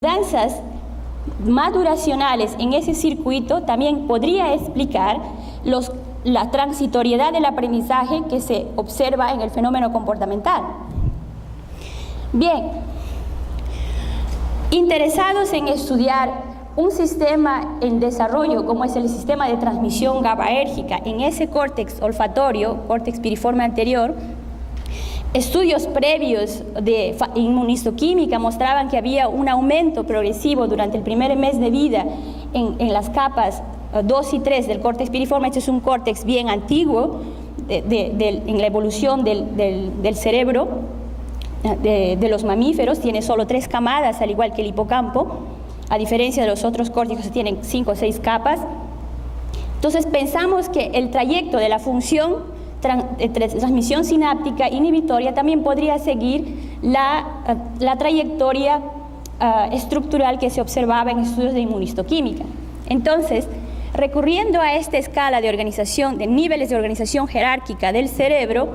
Mudanzas maduracionales en ese circuito también podría explicar la transitoriedad del aprendizaje que se observa en el fenómeno comportamental. Bien, interesados en estudiar un sistema en desarrollo como es el sistema de transmisión GABAérgica en ese córtex olfatorio, córtex piriforme anterior, estudios previos de inmunistoquímica mostraban que había un aumento progresivo durante el primer mes de vida en las capas 2 y 3 del córtex piriforme. Este es un córtex bien antiguo en la evolución del cerebro de los mamíferos. Tiene solo 3 camadas, al igual que el hipocampo, a diferencia de los otros córticos que tienen 5 o 6 capas. Entonces pensamos que el trayecto de la función transmisión sináptica inhibitoria también podría seguir la trayectoria estructural que se observaba en estudios de inmunistoquímica. Entonces, recurriendo a esta escala de organización, de niveles de organización jerárquica del cerebro,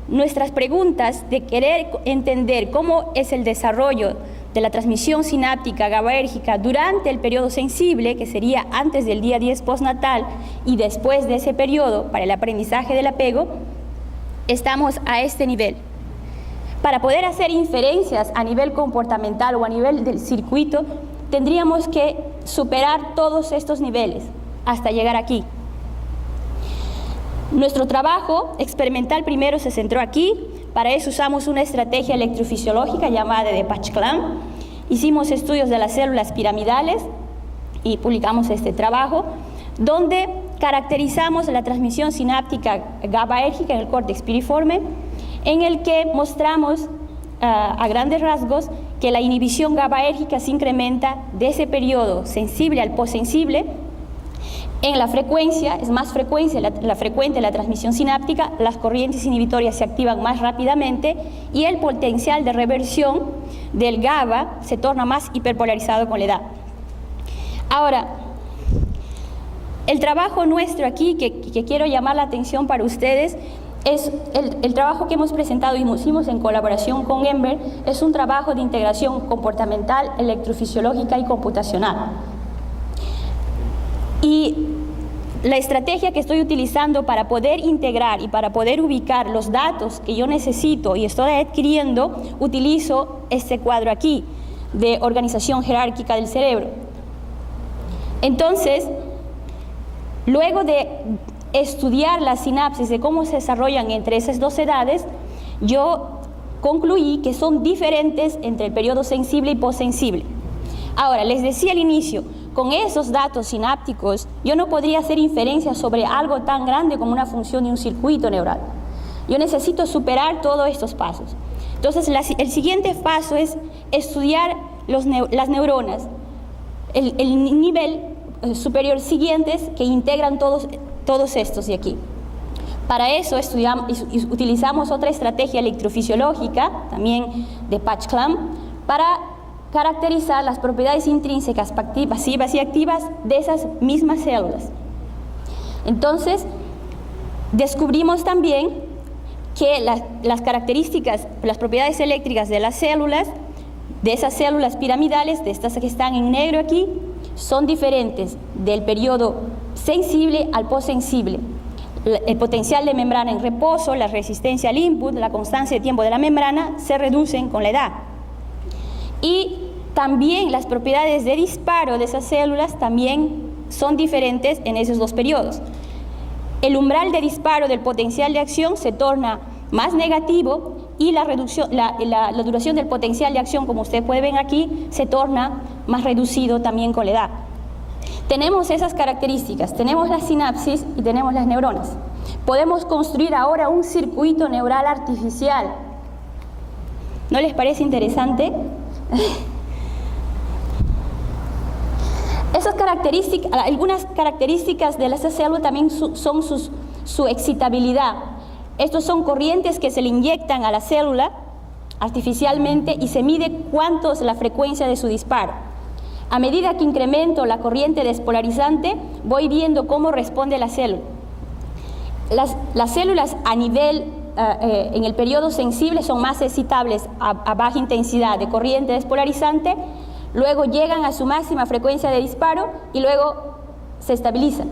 nuestras preguntas de querer entender cómo es el desarrollo de la transmisión sináptica GABAérgica durante el periodo sensible, que sería antes del día 10 postnatal y después de ese periodo para el aprendizaje del apego, estamos a este nivel. Para poder hacer inferencias a nivel comportamental o a nivel del circuito, tendríamos que superar todos estos niveles hasta llegar aquí. Nuestro trabajo experimental primero se centró aquí. Para eso usamos una estrategia electrofisiológica llamada de Patch-Clamp. Hicimos estudios de las células piramidales y publicamos este trabajo, donde caracterizamos la transmisión sináptica GABAérgica en el córtex piriforme, en el que mostramos a grandes rasgos que la inhibición GABAérgica se incrementa de ese periodo sensible al postsensible. En la frecuencia, es más frecuente la transmisión sináptica, las corrientes inhibitorias se activan más rápidamente y el potencial de reversión del GABA se torna más hiperpolarizado con la edad. Ahora, el trabajo nuestro aquí, que quiero llamar la atención para ustedes, es el trabajo que hemos presentado y hicimos en colaboración con Ember, es un trabajo de integración comportamental, electrofisiológica y computacional. Y la estrategia que estoy utilizando para poder integrar y para poder ubicar los datos que yo necesito y estoy adquiriendo, utilizo este cuadro aquí de organización jerárquica del cerebro. Entonces, luego de estudiar las sinapsis, de cómo se desarrollan entre esas dos edades, yo concluí que son diferentes entre el periodo sensible y postsensible. Ahora, les decía al inicio, con esos datos sinápticos, yo no podría hacer inferencias sobre algo tan grande como una función de un circuito neural. Yo necesito superar todos estos pasos. Entonces, el siguiente paso es estudiar las neuronas, el nivel superior siguientes que integran todos estos de aquí. Para eso utilizamos otra estrategia electrofisiológica, también de Patch-Clamp, para caracterizar las propiedades intrínsecas, pasivas y activas de esas mismas células. Entonces, descubrimos también que las características, las propiedades eléctricas de las células, de esas células piramidales, de estas que están en negro aquí, son diferentes del periodo sensible al postsensible. El potencial de membrana en reposo, la resistencia al input, la constancia de tiempo de la membrana se reducen con la edad. Y también las propiedades de disparo de esas células también son diferentes en esos dos periodos. El umbral de disparo del potencial de acción se torna más negativo y la duración del potencial de acción, como ustedes pueden ver aquí, se torna más reducido también con la edad. Tenemos esas características, tenemos la sinapsis y tenemos las neuronas. Podemos construir ahora un circuito neural artificial. ¿No les parece interesante? Esas características, algunas características de esa célula también son su excitabilidad. Estos son corrientes que se le inyectan a la célula artificialmente y se mide cuánto es la frecuencia de su disparo. A medida que incremento la corriente despolarizante, voy viendo cómo responde la célula. Las células a nivel en el periodo sensible son más excitables a baja intensidad de corriente despolarizante. luego llegan a su máxima frecuencia de disparo y luego se estabilizan,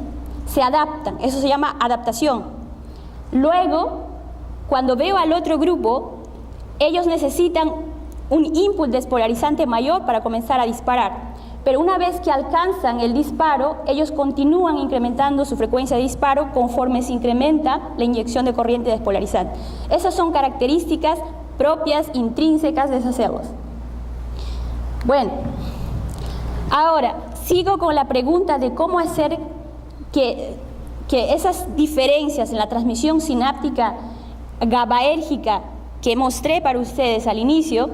se adaptan, eso se llama adaptación. Luego, cuando veo al otro grupo, ellos necesitan un input despolarizante mayor para comenzar a disparar. Pero una vez que alcanzan el disparo, ellos continúan incrementando su frecuencia de disparo conforme se incrementa la inyección de corriente despolarizante. Esas son características propias, intrínsecas de esas células. Bueno, ahora sigo con la pregunta de cómo hacer que esas diferencias en la transmisión sináptica GABAérgica que mostré para ustedes al inicio,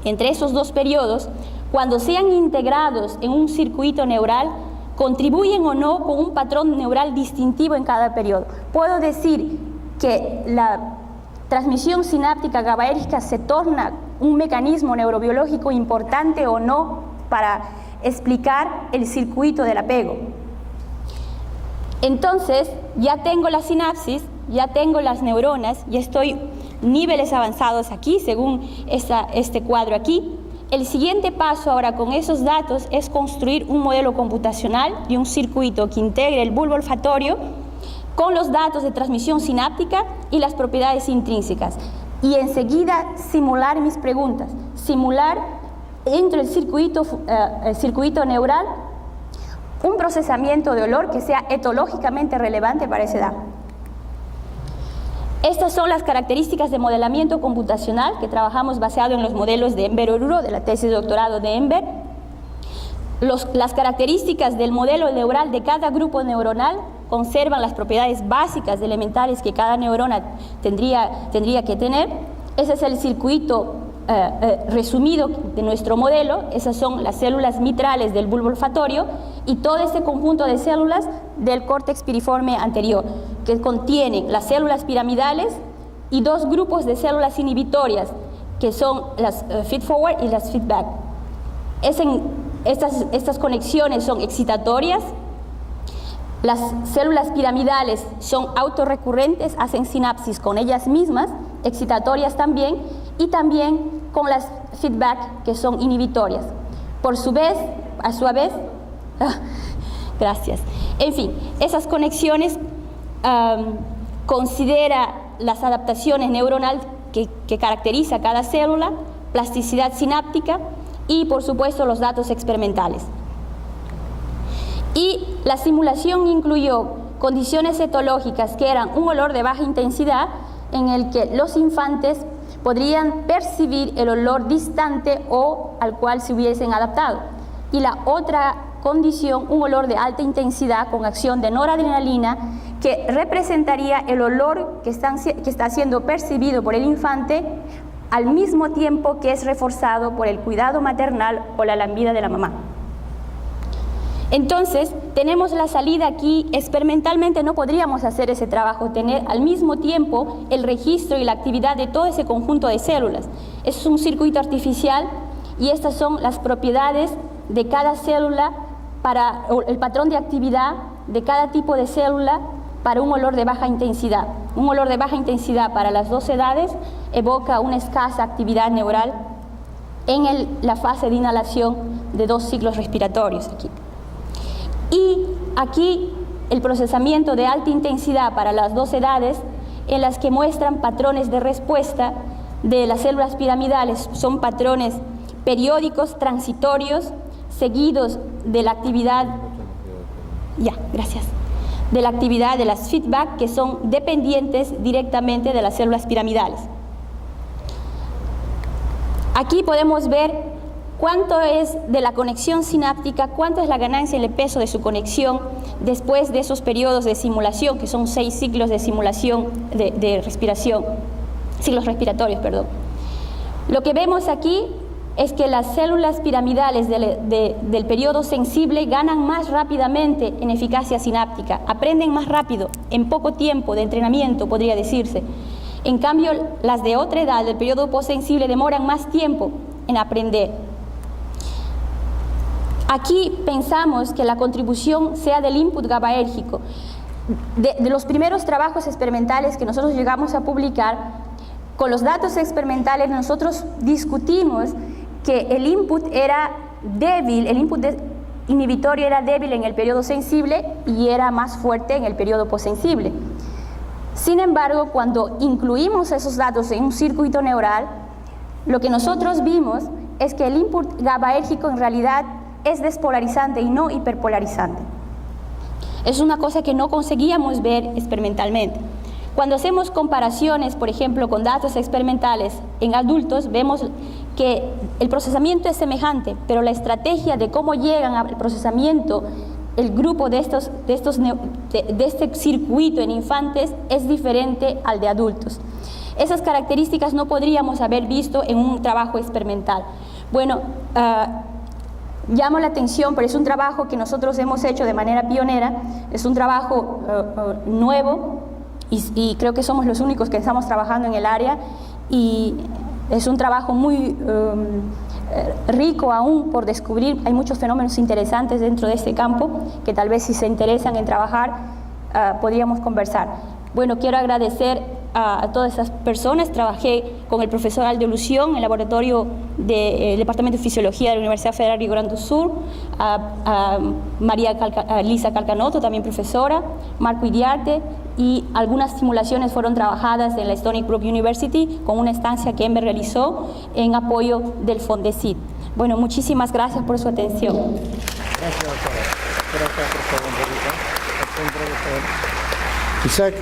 entre esos dos periodos, cuando sean integrados en un circuito neural, contribuyen o no con un patrón neural distintivo en cada periodo. Puedo decir que la transmisión sináptica GABAérgica se torna un mecanismo neurobiológico importante o no para explicar el circuito del apego. Entonces, ya tengo la sinapsis, ya tengo las neuronas, ya estoy niveles avanzados aquí, según este cuadro aquí. El siguiente paso ahora con esos datos es construir un modelo computacional de un circuito que integre el bulbo olfatorio con los datos de transmisión sináptica y las propiedades intrínsecas. Y enseguida simular mis preguntas, simular dentro del circuito neural un procesamiento de olor que sea etológicamente relevante para esa edad. Estas son las características de modelamiento computacional que trabajamos basado en los modelos de Enver-Oruro, de la tesis de doctorado de Enver. Las características del modelo neural de cada grupo neuronal conservan las propiedades básicas elementales que cada neurona tendría que tener. Ese es el circuito resumido de nuestro modelo. Esas son las células mitrales del bulbo olfatorio y todo este conjunto de células del córtex piriforme anterior, que contienen las células piramidales y dos grupos de células inhibitorias, que son las feed-forward y las feedback. Estas conexiones son excitatorias. Las células piramidales son autorrecurrentes, hacen sinapsis con ellas mismas, excitatorias también, y también con las feedback, que son inhibitorias. A su vez, gracias. En fin, esas conexiones considera las adaptaciones neuronales que caracteriza a cada célula, plasticidad sináptica y, por supuesto, los datos experimentales. Y la simulación incluyó condiciones etológicas que eran un olor de baja intensidad en el que los infantes podrían percibir el olor distante o al cual se hubiesen adaptado. Y la otra condición, un olor de alta intensidad con acción de noradrenalina que representaría el olor que está siendo percibido por el infante al mismo tiempo que es reforzado por el cuidado maternal o la lambida de la mamá. Entonces, tenemos la salida aquí. Experimentalmente no podríamos hacer ese trabajo, tener al mismo tiempo el registro y la actividad de todo ese conjunto de células. Es un circuito artificial y estas son las propiedades de cada célula o el patrón de actividad de cada tipo de célula para un olor de baja intensidad. Un olor de baja intensidad para las dos edades evoca una escasa actividad neural en la fase de inhalación de 2 ciclos respiratorios aquí. Y aquí el procesamiento de alta intensidad para las dos edades en las que muestran patrones de respuesta de las células piramidales. Son patrones periódicos, transitorios, seguidos de la actividad, de la actividad de las feedback, que son dependientes directamente de las células piramidales. Aquí podemos ver cuánto es de la conexión sináptica, cuánto es la ganancia en el peso de su conexión después de esos periodos de simulación, que son 6 ciclos de simulación de respiración, ciclos respiratorios, perdón. Lo que vemos aquí es que las células piramidales del periodo sensible ganan más rápidamente en eficacia sináptica, aprenden más rápido, en poco tiempo de entrenamiento, podría decirse. En cambio, las de otra edad, del periodo postsensible, demoran más tiempo en aprender. Aquí pensamos que la contribución sea del input GABAérgico. De los primeros trabajos experimentales que nosotros llegamos a publicar, con los datos experimentales nosotros discutimos que el input era débil, el input inhibitorio era débil en el periodo sensible y era más fuerte en el periodo postsensible. Sin embargo, cuando incluimos esos datos en un circuito neural, lo que nosotros vimos es que el input GABAérgico en realidad es despolarizante y no hiperpolarizante. Es una cosa que no conseguíamos ver experimentalmente. Cuando hacemos comparaciones, por ejemplo, con datos experimentales en adultos, vemos que el procesamiento es semejante, pero la estrategia de cómo llegan al procesamiento el grupo de este circuito en infantes es diferente al de adultos. Esas características no podríamos haber visto en un trabajo experimental. Bueno, llamo la atención, pero es un trabajo que nosotros hemos hecho de manera pionera, es un trabajo nuevo y creo que somos los únicos que estamos trabajando en el área y es un trabajo muy rico aún por descubrir. Hay muchos fenómenos interesantes dentro de este campo que tal vez si se interesan en trabajar podríamos conversar. Bueno, quiero agradecer a todas esas personas. Trabajé con el profesor Aldo Lución en el laboratorio del Departamento de Fisiología de la Universidad Federal Rio Grande do Sul, a Lisa Calcanotto, también profesora, Marco Iriarte, y algunas simulaciones fueron trabajadas en la Stony Brook University con una estancia que EMBE realizó en apoyo del Fondesit. Bueno, muchísimas gracias por su atención. Gracias, doctora. Gracias, profesor. Isaac.